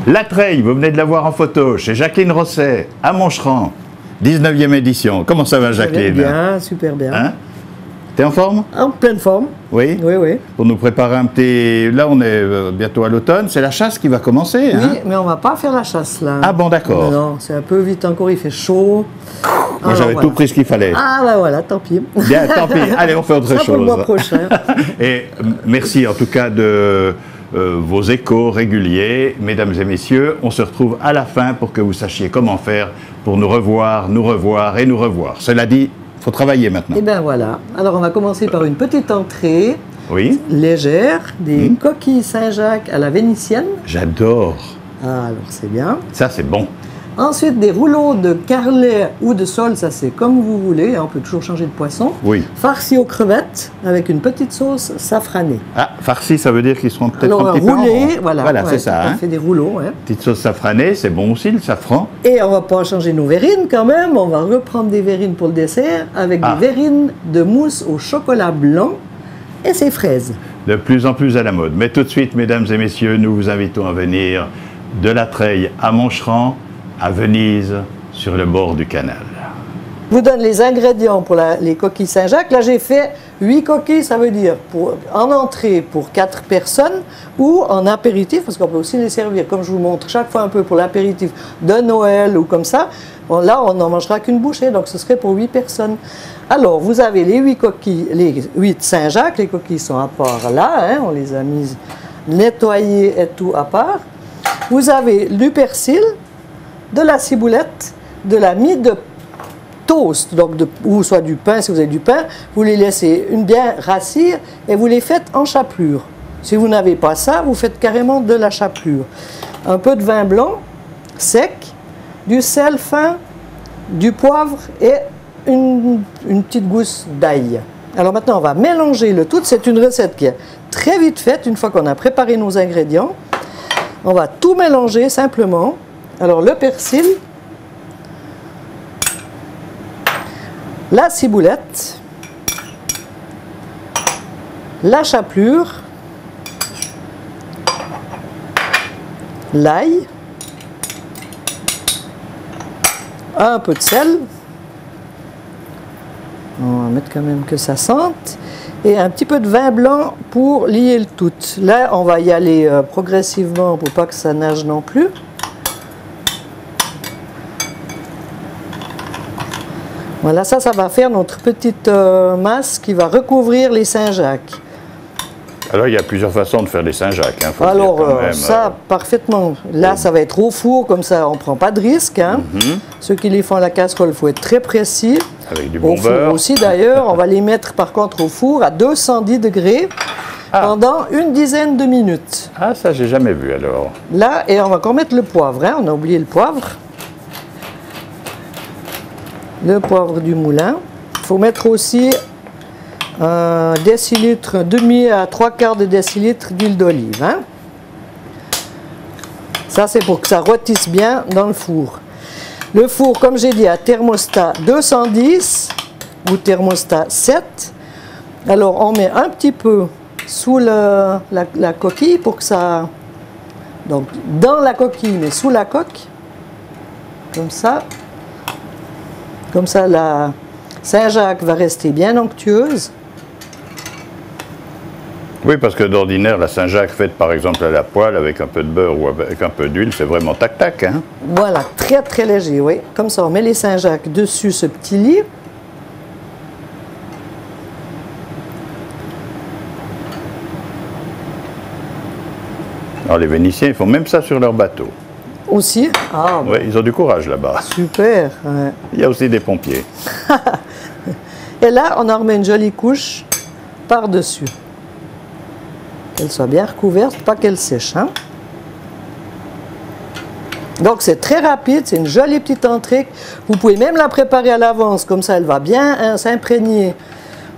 La Treille, vous venez de la voir en photo chez Jacqueline Rosset, à Moncheran, 19e édition. Comment ça va, Jacqueline? Bien, super bien. Hein? T'es en forme? En pleine forme. Oui? Oui, oui. Pour nous préparer un petit... Là, on est bientôt à l'automne, c'est la chasse qui va commencer. Oui, hein? mais on va pas faire la chasse là. Ah bon, d'accord. Non, c'est un peu vite encore, il fait chaud. Moi, j'avais tout pris ce qu'il fallait. Ah bah voilà, tant pis. Bien, tant pis. Allez, on fait autre Ça chose. pour le mois prochain. Et merci en tout cas de vos échos réguliers. Mesdames et messieurs, on se retrouve à la fin pour que vous sachiez comment faire pour nous revoir et nous revoir. Cela dit, il faut travailler maintenant. Et bien voilà. Alors on va commencer par une petite entrée Oui? légère, des coquilles Saint-Jacques à la vénitienne. J'adore. Ah, alors c'est bien. Ça, c'est bon. Ensuite, des rouleaux de carlet ou de sole, ça c'est comme vous voulez, hein, on peut toujours changer de poisson. Oui. Farcis aux crevettes avec une petite sauce safranée. Ah, farcis, ça veut dire qu'ils seront peut-être Alors un petit peu en roulés, rond. voilà, Voilà, ouais, c'est ça. on Hein? fait des rouleaux. Ouais. Petite sauce safranée, c'est bon aussi, le safran. Et on va pas changer nos verrines quand même, on va reprendre des verrines pour le dessert avec des verrines de mousse au chocolat blanc et ses fraises. De plus en plus à la mode. Mais tout de suite, mesdames et messieurs, nous vous invitons à venir de la Treille à Moncheran, à Venise, sur le bord du canal. Je vous donne les ingrédients pour les coquilles Saint-Jacques. Là, j'ai fait 8 coquilles, ça veut dire en entrée pour 4 personnes ou en apéritif, parce qu'on peut aussi les servir, comme je vous montre chaque fois un peu pour l'apéritif de Noël ou comme ça. Bon, là, on n'en mangera qu'une bouchée, donc ce serait pour 8 personnes. Alors, vous avez les 8 coquilles, les 8 Saint-Jacques. Les coquilles sont à part là, hein, on les a mises nettoyées et tout à part. Vous avez du persil, de la ciboulette, de la mie de toast, donc ou soit du pain, si vous avez du pain, vous les laissez bien rassir et vous les faites en chapelure. Si vous n'avez pas ça, vous faites carrément de la chapelure. Un peu de vin blanc sec, du sel fin, du poivre et une petite gousse d'ail. Alors maintenant, on va mélanger le tout. C'est une recette qui est très vite faite une fois qu'on a préparé nos ingrédients. On va tout mélanger simplement. Alors le persil, la ciboulette, la chapelure, l'ail, un peu de sel, on va mettre quand même que ça sente, et un petit peu de vin blanc pour lier le tout. Là, on va y aller progressivement pour pas que ça nage non plus. Voilà, ça va faire notre petite masse qui va recouvrir les Saint-Jacques. Alors, il y a plusieurs façons de faire des Saint-Jacques. Hein, alors, parfaitement. Là, ça va être au four, comme ça, on ne prend pas de risque. Hein. Ceux qui les font à la casserole, il faut être très précis. Avec du bon beurre. Au four aussi, d'ailleurs. On va les mettre, par contre, au four à 210 degrés pendant une dizaine de minutes. Ah, ça, j'ai jamais vu, alors. Là, et on va encore mettre le poivre. Hein. On a oublié le poivre. Le poivre du moulin. Il faut mettre aussi un décilitre, demi à 3/4 de décilitre d'huile d'olive. Hein. Ça, c'est pour que ça rôtisse bien dans le four. Le four, comme j'ai dit, à thermostat 210 ou thermostat 7. Alors, on met un petit peu sous la coquille pour que ça... Donc, dans la coquille, mais sous la coque. Comme ça. Comme ça, la Saint-Jacques va rester bien onctueuse. Oui, parce que d'ordinaire, la Saint-Jacques faite par exemple à la poêle avec un peu de beurre ou avec un peu d'huile, c'est vraiment tac-tac. Hein? Voilà, très très léger, oui. Comme ça, on met les Saint-Jacques dessus ce petit lit. Alors les Vénitiens, ils font même ça sur leur bateau. Aussi? Ah, Oui, ils ont du courage là-bas. super. Ouais. Il y a aussi des pompiers. Et là, on en remet une jolie couche par-dessus. Qu'elle soit bien recouverte, pas qu'elle sèche. Hein? Donc c'est très rapide, c'est une jolie petite entrée. Vous pouvez même la préparer à l'avance, comme ça elle va bien s'imprégner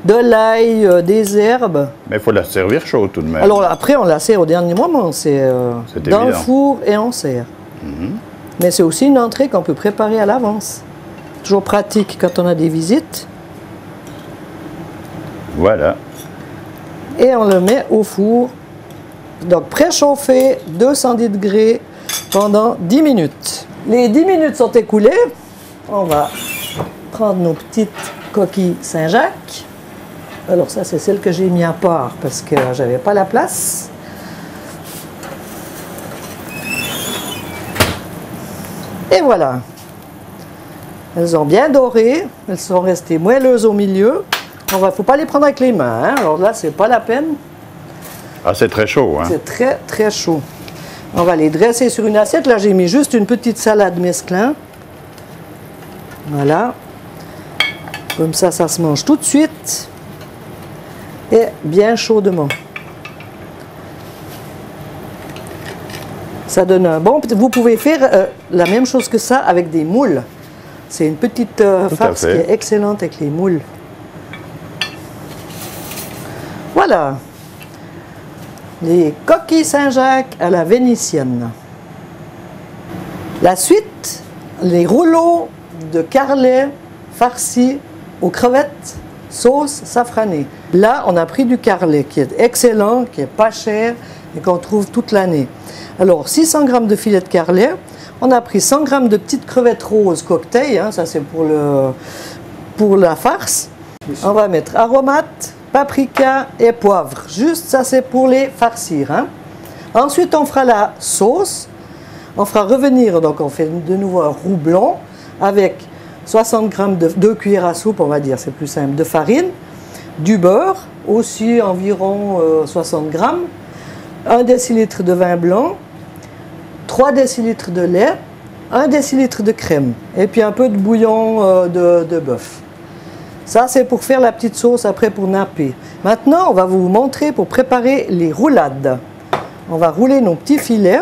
de l'ail, des herbes. Mais il faut la servir chaud tout de même. Alors après, on la sert au dernier moment, c'est dans le four et on sert. Mais c'est aussi une entrée qu'on peut préparer à l'avance. Toujours pratique quand on a des visites. Voilà. Et on le met au four. Donc préchauffé, 210 degrés, pendant 10 minutes. Les 10 minutes sont écoulées. On va prendre nos petites coquilles Saint-Jacques. Alors ça, c'est celle que j'ai mis à part parce que j'avais pas la place. Et voilà. Elles ont bien doré. Elles sont restées moelleuses au milieu. Il ne faut pas les prendre avec les mains. Hein. Alors là, c'est pas la peine. Ah, c'est très chaud. Hein. C'est très, très chaud. On va les dresser sur une assiette. Là, j'ai mis juste une petite salade mesclun. Voilà. Comme ça se mange tout de suite. Et bien chaudement. Ça donne un bon... Vous pouvez faire la même chose que ça avec des moules. C'est une petite farce qui est excellente avec les moules. Voilà. Les coquilles Saint-Jacques à la vénitienne. La suite, les rouleaux de carlet farcis aux crevettes, sauce safranée. Là, on a pris du carlet qui est excellent, qui n'est pas cher et qu'on trouve toute l'année. Alors, 600 g de filet de carlet. On a pris 100 g de petites crevettes roses cocktail. Hein, ça, c'est pour la farce. On va mettre aromates, paprika et poivre. Juste, ça, c'est pour les farcir. Hein. Ensuite, on fera la sauce. On fera revenir, donc on fait de nouveau un roux blanc avec 60 g de 2 cuillères à soupe, on va dire, c'est plus simple, de farine, du beurre, aussi environ 60 g, 1 décilitre de vin blanc, 3 décilitres de lait, 1 décilitre de crème, et puis un peu de bouillon de bœuf. Ça, c'est pour faire la petite sauce après pour napper. Maintenant, on va vous montrer pour préparer les roulades. On va rouler nos petits filets.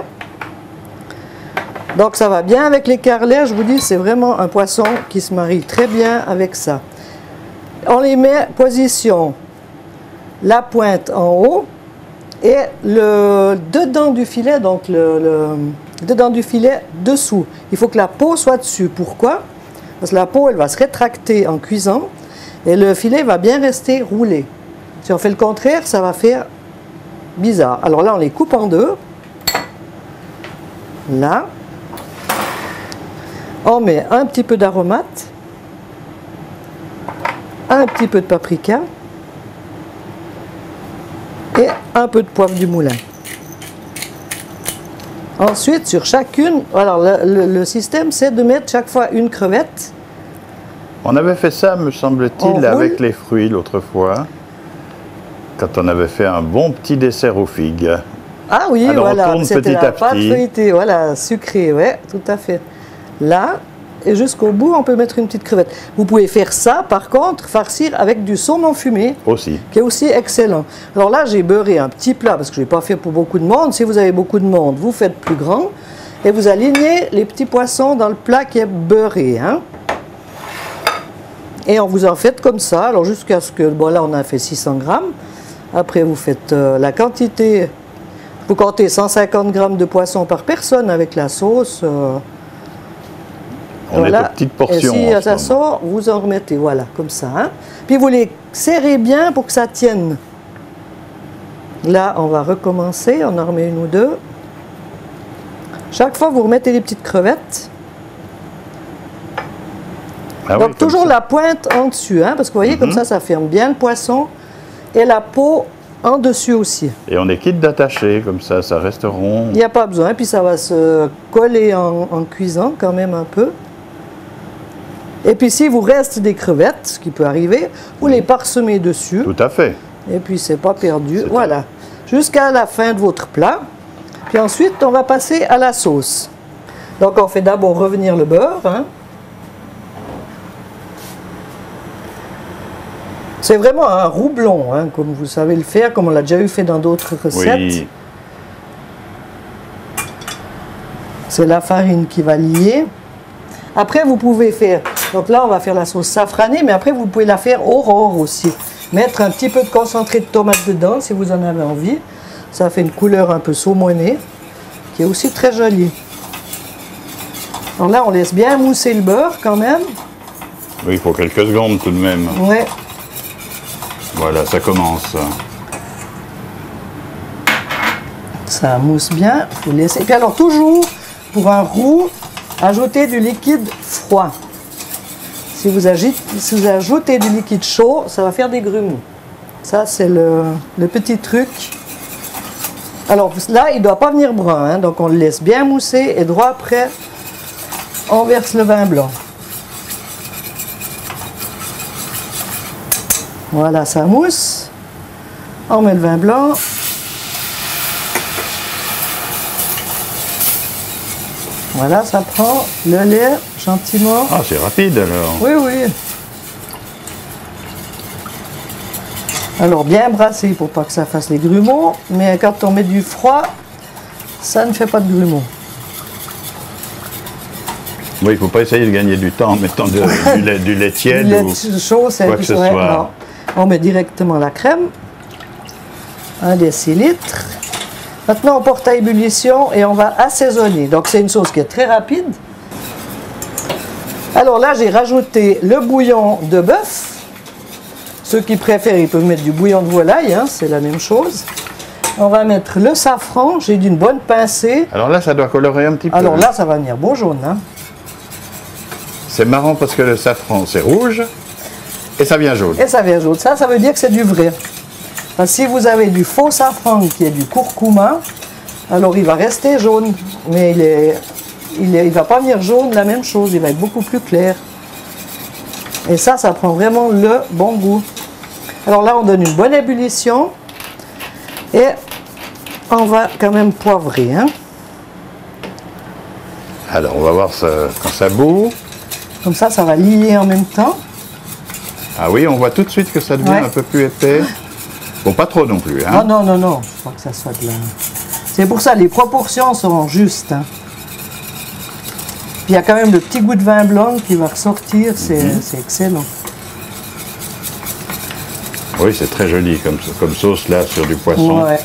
Donc ça va bien avec les carlets, je vous dis, c'est vraiment un poisson qui se marie très bien avec ça. On les met position, la pointe en haut et le dedans du filet, donc le dedans du filet dessous. Il faut que la peau soit dessus. Pourquoi? Parce que la peau, elle va se rétracter en cuisant et le filet va bien rester roulé. Si on fait le contraire, ça va faire bizarre. Alors là, on les coupe en deux. Là. On met un petit peu d'aromate, un petit peu de paprika et un peu de poivre du moulin. Ensuite, sur chacune, alors le système, c'est de mettre chaque fois une crevette. On avait fait ça, me semble-t-il, avec les fruits l'autre fois, quand on avait fait un bon petit dessert aux figues. Ah oui, alors voilà, c'était la pâte feuilletée, voilà, sucrée, ouais, tout à fait. Là, et jusqu'au bout, on peut mettre une petite crevette. Vous pouvez faire ça, par contre, farcir avec du saumon fumé, aussi, qui est aussi excellent. Alors là, j'ai beurré un petit plat, parce que je n'ai pas fait pour beaucoup de monde. Si vous avez beaucoup de monde, vous faites plus grand, et vous alignez les petits poissons dans le plat qui est beurré. Hein. Et on vous en fait comme ça, alors jusqu'à ce que, bon là, on a fait 600 grammes. Après, vous faites la quantité, vous comptez 150 grammes de poisson par personne avec la sauce. On est aux petites portions. Et si ça sort, vous en remettez, voilà, comme ça. Hein. Puis vous les serrez bien pour que ça tienne. Là, on va recommencer, on en remet une ou deux. Chaque fois, vous remettez les petites crevettes. Ah donc oui, toujours la pointe en dessus, hein, parce que vous voyez, comme ça ferme bien le poisson. Et la peau en dessus aussi. Et on est quitte d'attacher, comme ça reste rond. Il n'y a pas besoin, puis ça va se coller en cuisant quand même un peu. Et puis s'il vous reste des crevettes, ce qui peut arriver, vous les parsemez dessus. Tout à fait. Et puis c'est pas perdu. Voilà. Jusqu'à la fin de votre plat. Puis ensuite, on va passer à la sauce. Donc on fait d'abord revenir le beurre. Hein. C'est vraiment un roux blond, hein, comme vous savez le faire, comme on l'a déjà eu fait dans d'autres recettes. Oui. C'est la farine qui va lier. Après, vous pouvez faire, donc là, on va faire la sauce safranée, mais après, vous pouvez la faire aurore aussi. Mettre un petit peu de concentré de tomate dedans, si vous en avez envie. Ça fait une couleur un peu saumonée, qui est aussi très jolie. Alors là, on laisse bien mousser le beurre quand même. Oui, il faut quelques secondes tout de même. Ouais. Voilà, ça commence. Ça mousse bien, vous laissez. Et puis alors toujours, pour un roux, ajoutez du liquide froid. Si vous ajoutez du liquide chaud, ça va faire des grumeaux. Ça, c'est le petit truc. Alors là, il ne doit pas venir brun, hein, donc on le laisse bien mousser et droit après, on verse le vin blanc. Voilà, ça mousse. On met le vin blanc. Voilà, ça prend le lait gentiment. Ah, c'est rapide alors. Oui, oui. Alors bien brasser pour pas que ça fasse les grumeaux, mais quand on met du froid, ça ne fait pas de grumeaux. Oui, il ne faut pas essayer de gagner du temps en mettant du lait tiède Du lait ou chaud, c'est quoi que ce soit. non. On met directement la crème, 1 décilitre. Maintenant, on porte à ébullition et on va assaisonner. Donc, c'est une sauce qui est très rapide. Alors là, j'ai rajouté le bouillon de bœuf. Ceux qui préfèrent, ils peuvent mettre du bouillon de volaille, hein, c'est la même chose. On va mettre le safran, j'ai d'une bonne pincée. Alors là, ça doit colorer un petit peu. Alors là, ça va venir beau jaune. Hein. C'est marrant parce que le safran, c'est rouge et ça vient jaune. Et ça vient jaune. Ça veut dire que c'est du vrai. Parce que si vous avez du faux safran qui est du curcuma, alors il va rester jaune. Mais il va pas venir jaune, la même chose. Il va être beaucoup plus clair. Et ça prend vraiment le bon goût. Alors là, on donne une bonne ébullition. Et on va quand même poivrer. Hein. Alors, on va voir ça, quand ça bout. Comme ça va lier en même temps. Ah oui, on voit tout de suite que ça devient un peu plus épais. Bon, pas trop non plus. Hein. Ah non, non, non. Il faut que ça soit de là. C'est pour ça, les proportions seront justes. Hein. Puis il y a quand même le petit goût de vin blanc qui va ressortir. C'est excellent. Oui, c'est très joli comme sauce là sur du poisson. Ouais.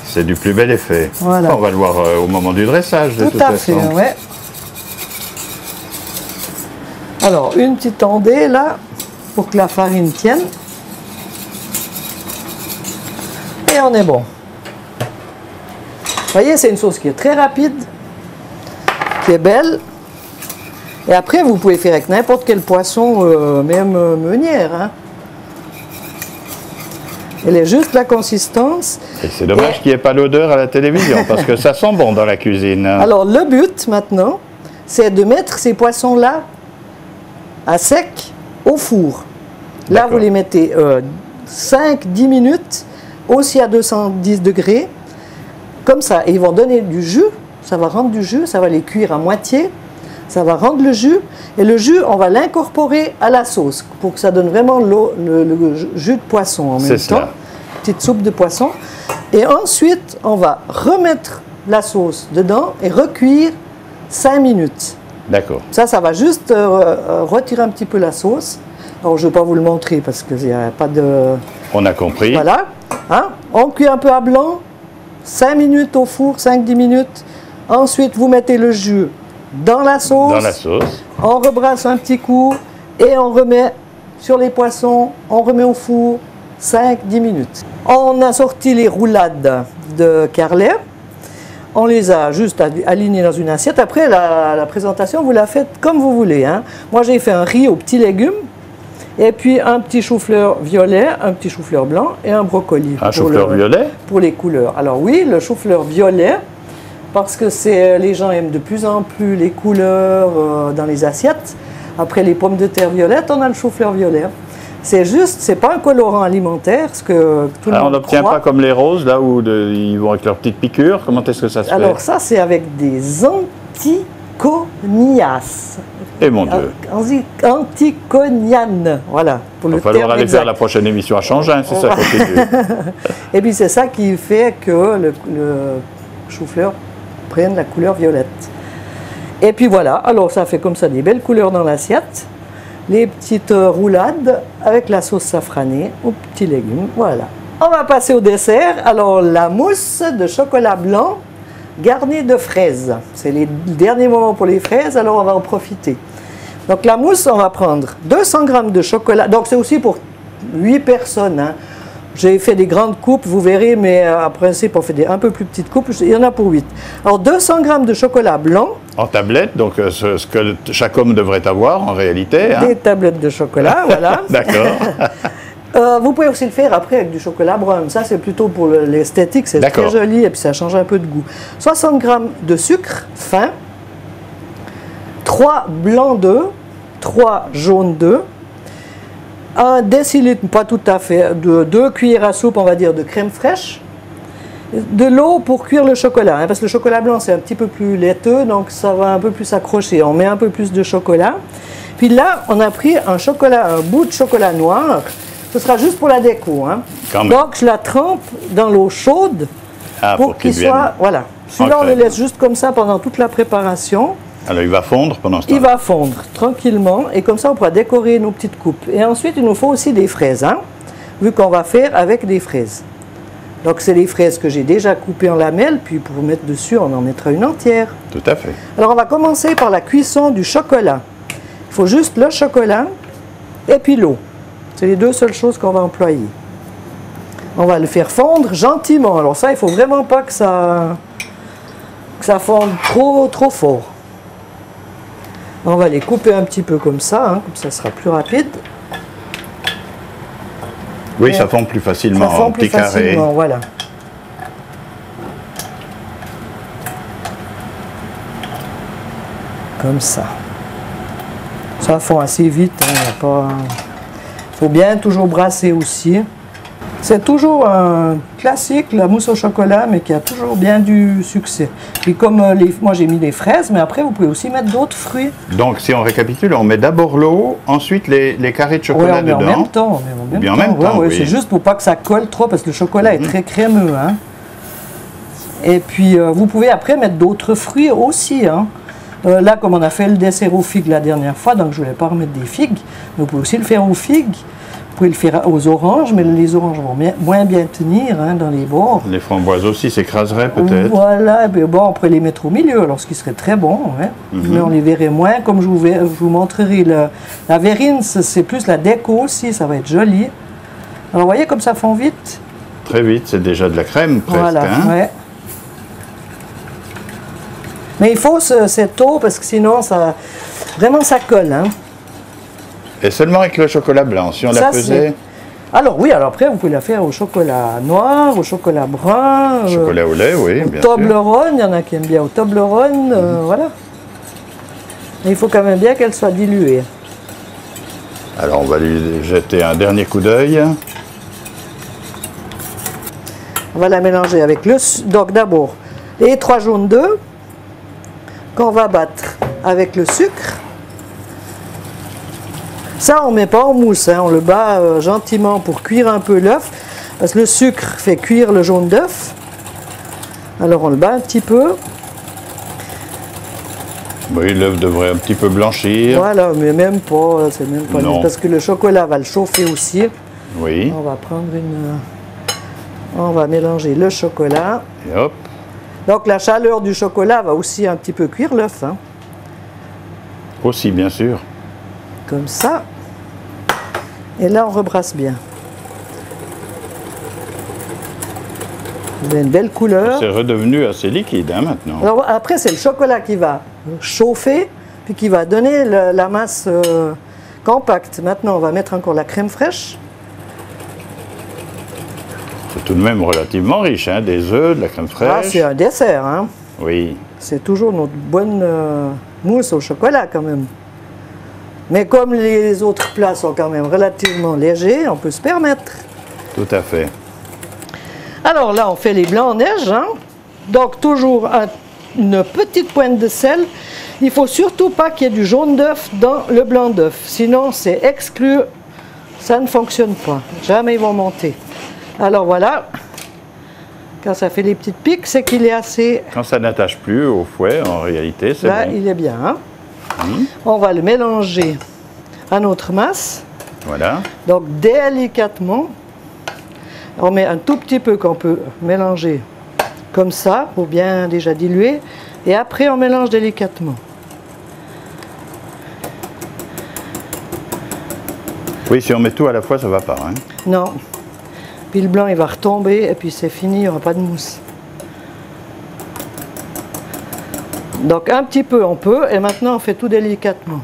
C'est du plus bel effet. Voilà. On va le voir au moment du dressage de toute façon. Tout à fait, ouais. Alors, une petite ondée là, pour que la farine tienne. Et on est bon. Vous voyez, c'est une sauce qui est très rapide, qui est belle. Et après, vous pouvez faire avec n'importe quel poisson, même meunière. Hein. Elle est juste la consistance. Et c'est dommage qu'il n'y ait pas l'odeur à la télévision, parce que ça sent bon dans la cuisine. Alors, le but, maintenant, c'est de mettre ces poissons-là à sec au four. Là, vous les mettez 5-10 minutes, aussi à 210 degrés, comme ça. Et ils vont donner du jus, ça va rendre du jus, ça va les cuire à moitié, ça va rendre le jus. Et le jus, on va l'incorporer à la sauce, pour que ça donne vraiment le jus de poisson en même temps. Petite soupe de poisson. Et ensuite, on va remettre la sauce dedans et recuire 5 minutes. D'accord. Ça va juste retirer un petit peu la sauce. Alors, je ne vais pas vous le montrer parce qu'il n'y a pas de... On a compris. Voilà. Hein? On cuit un peu à blanc. 5 minutes au four, 5-10 minutes. Ensuite, vous mettez le jus dans la sauce. Dans la sauce. On rebrasse un petit coup et on remet sur les poissons. On remet au four 5-10 minutes. On a sorti les roulades de Carlet. On les a juste alignées dans une assiette. Après, la présentation, vous la faites comme vous voulez. Hein. Moi, j'ai fait un riz aux petits légumes. Et puis un petit chou-fleur violet, un petit chou-fleur blanc et un brocoli. Un chou-fleur violet? Pour les couleurs. Alors oui, le chou-fleur violet, parce que les gens aiment de plus en plus les couleurs dans les assiettes. Après les pommes de terre violettes, on a le chou-fleur violet. C'est juste, c'est pas un colorant alimentaire, ce que tout le monde on n'obtient pas comme les roses, là où ils vont avec leurs petites piqûres. Comment est-ce que ça se fait? Alors ça, c'est avec des anticonias. Et mon Dieu. Anticoniane, voilà. Il va falloir aller faire la prochaine émission à Changin, c'est ça qu'on fait. Et puis c'est ça qui fait que le chou-fleur prenne la couleur violette. Et puis voilà, alors ça fait comme ça des belles couleurs dans l'assiette. Les petites roulades avec la sauce safranée aux petits légumes, voilà. On va passer au dessert. Alors la mousse de chocolat blanc garnie de fraises. C'est les derniers moments pour les fraises, alors on va en profiter. Donc la mousse, on va prendre 200 g de chocolat. Donc c'est aussi pour 8 personnes. Hein. J'ai fait des grandes coupes, vous verrez, mais en principe, on fait des un peu plus petites coupes. Il y en a pour 8. Alors, 200 g de chocolat blanc. En tablette, donc ce que chaque homme devrait avoir en réalité. Hein. Des tablettes de chocolat, voilà. D'accord. Vous pouvez aussi le faire après avec du chocolat brun. Ça, c'est plutôt pour l'esthétique, c'est très joli et puis ça change un peu de goût. 60 g de sucre fin, 3 blancs d'œufs, 3 jaunes d'œufs, 1 décilitre, pas tout à fait, de 2 cuillères à soupe, on va dire, de crème fraîche, de l'eau pour cuire le chocolat, hein, parce que le chocolat blanc, c'est un petit peu plus laiteux, donc ça va un peu plus s'accrocher. On met un peu plus de chocolat. Puis là, on a pris un bout de chocolat noir. Ce sera juste pour la déco. Hein. Donc, je la trempe dans l'eau chaude pour qu'il soit... Voilà. Celui-là, on le laisse juste comme ça pendant toute la préparation. Alors, il va fondre pendant ce temps. Il va fondre tranquillement et comme ça, on pourra décorer nos petites coupes. Et ensuite, il nous faut aussi des fraises, hein, vu qu'on va faire avec des fraises. Donc, c'est les fraises que j'ai déjà coupées en lamelles, puis pour mettre dessus, on en mettra une entière. Tout à fait. Alors, on va commencer par la cuisson du chocolat. Il faut juste le chocolat et puis l'eau. C'est les deux seules choses qu'on va employer. On va le faire fondre gentiment. Alors ça, il ne faut vraiment pas que ça fonde trop fort. On va les couper un petit peu comme ça ce sera plus rapide. Oui, ça fond plus facilement en petits carrés. Voilà. Comme ça. Ça fond assez vite. Il faut bien toujours brasser aussi. C'est toujours un classique, la mousse au chocolat, mais qui a toujours bien du succès. Et comme moi j'ai mis les fraises, mais après vous pouvez aussi mettre d'autres fruits. Donc si on récapitule, on met d'abord l'eau, ensuite les carrés de chocolat dedans. En même temps. En même temps, oui. C'est juste pour pas que ça colle trop, parce que le chocolat est très crémeux. Hein. Et puis vous pouvez après mettre d'autres fruits aussi. Hein. Là, comme on a fait le dessert aux figues la dernière fois, donc je ne voulais pas remettre des figues, mais vous pouvez aussi le faire aux figues. Vous pouvez le faire aux oranges, mais les oranges vont moins bien tenir dans les bords. Les framboises aussi s'écraseraient peut-être. Voilà, et bien bon, on pourrait les mettre au milieu, alors ce qui serait très bon, hein. Mais on les verrait moins, comme je vous montrerai. La verrine, c'est plus la déco aussi, ça va être joli. Alors vous voyez comme ça fond vite. Très vite, c'est déjà de la crème presque. Voilà, hein. ouais. Mais il faut cette eau, parce que sinon, vraiment ça colle. Hein. Et seulement avec le chocolat blanc, si on la faisait... Alors oui, alors après vous pouvez la faire au chocolat noir, au chocolat brun. Chocolat au lait, oui, bien sûr. Toblerone, il y en a qui aiment bien au Toblerone, voilà. Mais il faut quand même bien qu'elle soit diluée. Alors on va lui jeter un dernier coup d'œil. On va la mélanger avec donc d'abord les 3 jaunes d'œufs qu'on va battre avec le sucre. Ça, on ne met pas en mousse, hein, on le bat gentiment pour cuire un peu l'œuf, parce que le sucre fait cuire le jaune d'œuf. Alors on le bat un petit peu. Oui, l'œuf devrait un petit peu blanchir. Voilà, mais même pas, c'est même pas non. Parce que le chocolat va le chauffer aussi. Oui. On va prendre on va mélanger le chocolat. Et hop. Donc la chaleur du chocolat va aussi un petit peu cuire l'œuf. Hein. Aussi, bien sûr. Comme ça. Et là, on rebrasse bien. Vous avez une belle couleur. C'est redevenu assez liquide maintenant. Alors, après, c'est le chocolat qui va chauffer, puis qui va donner la masse compacte. Maintenant, on va mettre encore la crème fraîche. C'est tout de même relativement riche, hein, des œufs, de la crème fraîche. Ah, c'est un dessert, hein. Oui. C'est toujours notre bonne mousse au chocolat, quand même. Mais comme les autres plats sont quand même relativement légers, on peut se permettre. Tout à fait. Alors là, on fait les blancs en neige. Hein. Donc toujours une petite pointe de sel. Il ne faut surtout pas qu'il y ait du jaune d'œuf dans le blanc d'œuf. Sinon, c'est exclu. Ça ne fonctionne pas. Jamais ils vont monter. Alors voilà. Quand ça fait les petites piques, c'est qu'il est assez... Quand ça n'attache plus au fouet, en réalité, c'est bon. Là, il est bien. Hein. On va le mélanger à notre masse. Voilà. Donc délicatement, on met un tout petit peu qu'on peut mélanger comme ça, pour bien déjà diluer. Et après, on mélange délicatement. Oui, si on met tout à la fois, ça ne va pas. Hein. Non. Puis le blanc, il va retomber et puis c'est fini, il n'y aura pas de mousse. Donc un petit peu on peut, et maintenant on fait tout délicatement.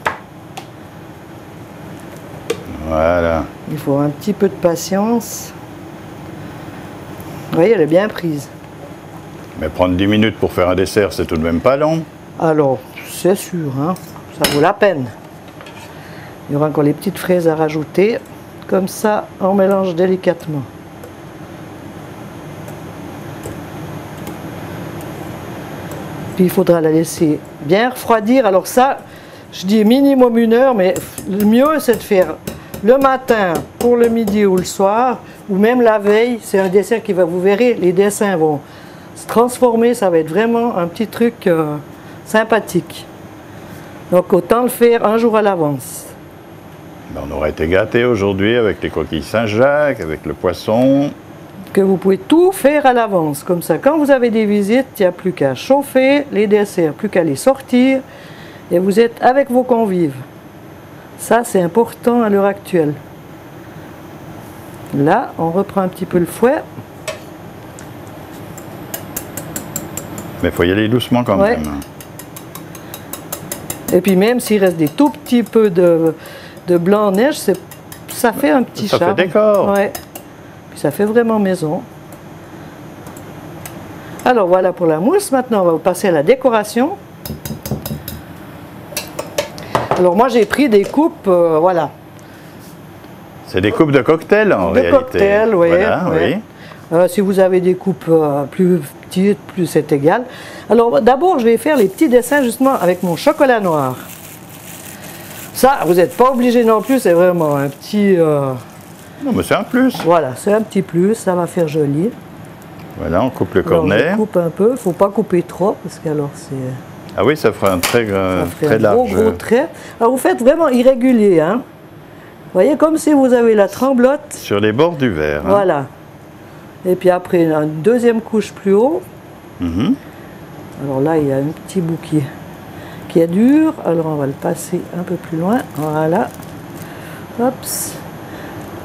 Voilà. Il faut un petit peu de patience. Vous voyez, elle est bien prise. Mais prendre 10 minutes pour faire un dessert, c'est tout de même pas long. Alors, c'est sûr, hein, ça vaut la peine. Il y aura encore les petites fraises à rajouter. Comme ça, on mélange délicatement. Puis il faudra la laisser bien refroidir. Alors ça, je dis minimum 1 heure, mais le mieux c'est de faire le matin pour le midi ou le soir, ou même la veille. C'est un dessert qui va, vous verrez, les dessins vont se transformer. Ça va être vraiment un petit truc sympathique. Donc autant le faire un jour à l'avance. On aurait été gâtés aujourd'hui avec les coquilles Saint-Jacques, avec le poisson. Que vous pouvez tout faire à l'avance. Comme ça, quand vous avez des visites, il n'y a plus qu'à chauffer les desserts, plus qu'à les sortir, et vous êtes avec vos convives. Ça, c'est important à l'heure actuelle. Là, on reprend un petit peu le fouet. Mais il faut y aller doucement quand même. Et puis même s'il reste des tout petits peu de blanc en neige, ça fait un petit charme. Ça fait décor. Ouais. Puis ça fait vraiment maison. Alors voilà pour la mousse. Maintenant, on va passer à la décoration. Alors moi, j'ai pris des coupes, voilà. C'est des coupes de cocktail en réalité. De cocktail, oui. Voilà, oui. Oui. Si vous avez des coupes plus petites, plus c'est égal. Alors d'abord, je vais faire les petits dessins justement avec mon chocolat noir. Ça, vous n'êtes pas obligé non plus, c'est vraiment un petit... Non, mais c'est un plus. Voilà, c'est un petit plus, ça va faire joli. Voilà, on coupe le Alors, cornet. je coupe un peu, il ne faut pas couper trop, parce qu'alors c'est... Ah oui, ça fera un très, ça fait très un large. gros trait. Alors vous faites vraiment irrégulier, hein. Vous voyez, comme si vous avez la tremblote. Sur les bords du verre. Hein. Voilà. Et puis après, une deuxième couche plus haut. Mhm. Alors là, il y a un petit bout qui est dur. Alors on va le passer un peu plus loin. Voilà. Hops.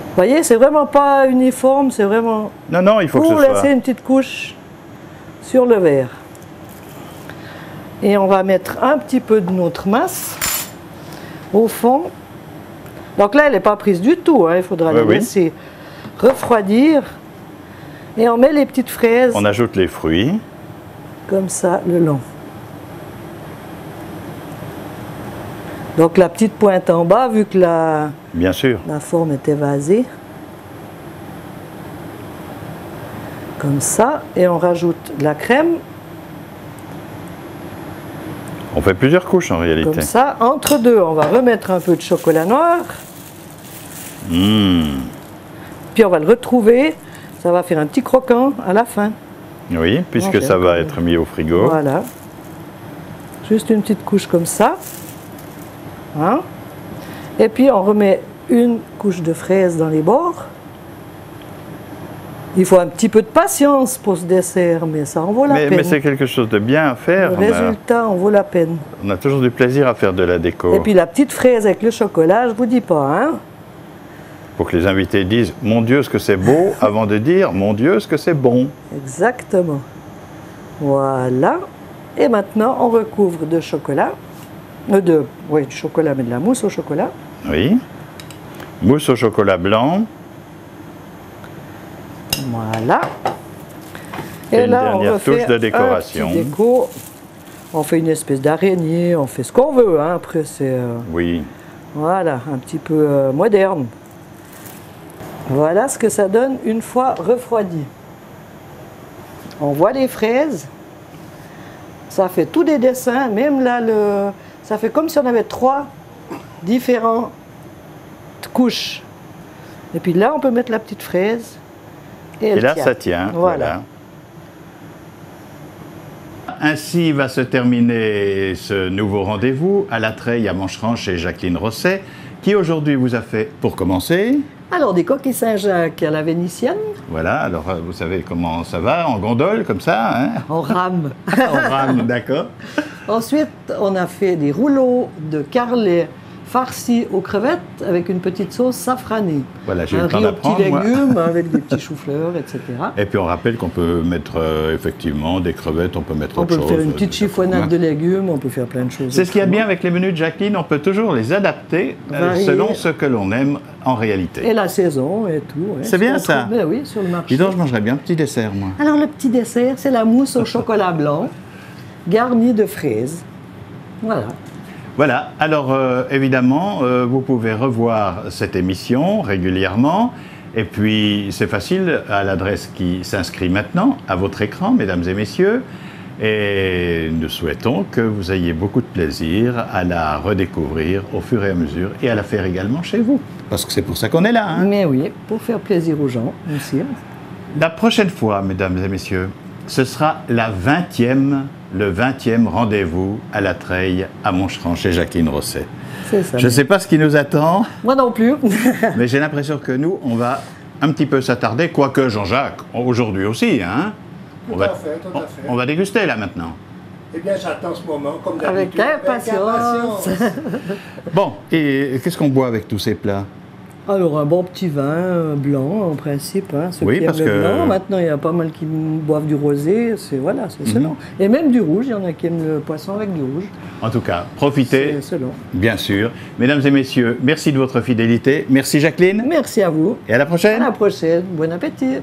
Vous voyez, c'est vraiment pas uniforme, c'est vraiment Non, non, il faut que pour ce soit... laisser une petite couche sur le verre. Et on va mettre un petit peu de notre masse au fond. Donc là, elle n'est pas prise du tout, hein. Il faudra la laisser refroidir. Et on met les petites fraises. On ajoute les fruits. Comme ça, le long. Donc la petite pointe en bas, vu que Bien sûr. la forme est évasée. Comme ça. Et on rajoute de la crème. On fait plusieurs couches en réalité. Comme ça. Entre deux, on va remettre un peu de chocolat noir. Mmh. Puis on va le retrouver. Ça va faire un petit croquant à la fin. Oui, puisque ça va être mis au frigo. Voilà. Juste une petite couche comme ça. Hein? Et puis on remet une couche de fraises dans les bords. Il faut un petit peu de patience pour ce dessert, mais ça en vaut la peine. Mais c'est quelque chose de bien à faire. Le résultat en vaut la peine. On a toujours du plaisir à faire de la déco. Et puis la petite fraise avec le chocolat, je vous dis pas, hein? Pour que les invités disent « Mon Dieu, ce que c'est beau » avant de dire « Mon Dieu, ce que c'est bon ». Exactement. Voilà. Et maintenant, on recouvre de chocolat. Oui, du chocolat, mais de la mousse au chocolat. Oui. Mousse au chocolat blanc. Voilà. Et une là, dernière on refait touche de décoration. Un petit déco. On fait une espèce d'araignée, on fait ce qu'on veut. Hein. Après, c'est Oui. voilà, un petit peu moderne. Voilà ce que ça donne une fois refroidi. On voit les fraises. Ça fait tous des dessins. Même là, ça fait comme si on avait 3 différentes couches. Et puis là, on peut mettre la petite fraise. Et là, ça tient. Voilà. Ainsi va se terminer ce nouveau rendez-vous à la treille à Mancheran chez Jacqueline Rosset, qui aujourd'hui vous a fait, pour commencer... Alors, des coquilles Saint-Jacques à la vénitienne. Voilà, alors vous savez comment ça va, en gondole, comme ça, hein? En rame. En rame, d'accord. Ensuite, on a fait des rouleaux de carlet farci aux crevettes avec une petite sauce safranée. Voilà, j'ai eu un le temps riz aux d'apprendre, petits moi. légumes avec des petits choux-fleurs, etc. Et puis on rappelle qu'on peut mettre effectivement des crevettes, on peut mettre On autre peut chose. faire une petite chiffonnade hein. de légumes, on peut faire plein de choses. C'est ce qu'il y a de bien autrement. avec les menus de Jacqueline, on peut toujours les adapter Varier. selon ce que l'on aime en réalité. Et la saison et tout. ouais. C'est Ce bien, qu'on ça. trouve, ben oui, sur le marché. Dis donc, je mangerais bien un petit dessert, moi. Alors le petit dessert, c'est la mousse au chocolat blanc, garnie de fraises. Voilà. Voilà, alors évidemment, vous pouvez revoir cette émission régulièrement. Et puis, c'est facile à l'adresse qui s'inscrit maintenant à votre écran, mesdames et messieurs. Et nous souhaitons que vous ayez beaucoup de plaisir à la redécouvrir au fur et à mesure et à la faire également chez vous. Parce que c'est pour ça qu'on est là. Hein. Mais oui, pour faire plaisir aux gens aussi. La prochaine fois, mesdames et messieurs, ce sera le 20e rendez-vous à la Treille à Moncheran chez Jacqueline Rosset. C'est ça. Je ne sais pas ce qui nous attend, Moi non plus. mais j'ai l'impression que nous, on va un petit peu s'attarder, quoique Jean-Jacques, aujourd'hui aussi, hein. Tout à fait. On va déguster là maintenant. Eh bien, j'attends ce moment, comme Avec d'habitude. impatience. Bon, et qu'est-ce qu'on boit avec tous ces plats? Alors, un bon petit vin blanc, en principe, hein, ceux Oui, qui parce aiment le que- blanc. Maintenant, il y a pas mal qui boivent du rosé, c'est voilà, c'est selon. Et même du rouge, il y en a qui aiment le poisson avec du rouge. En tout cas, profitez, C'est selon. bien sûr. Mesdames et messieurs, merci de votre fidélité. Merci Jacqueline. Merci à vous. Et à la prochaine. À la prochaine. Bon appétit.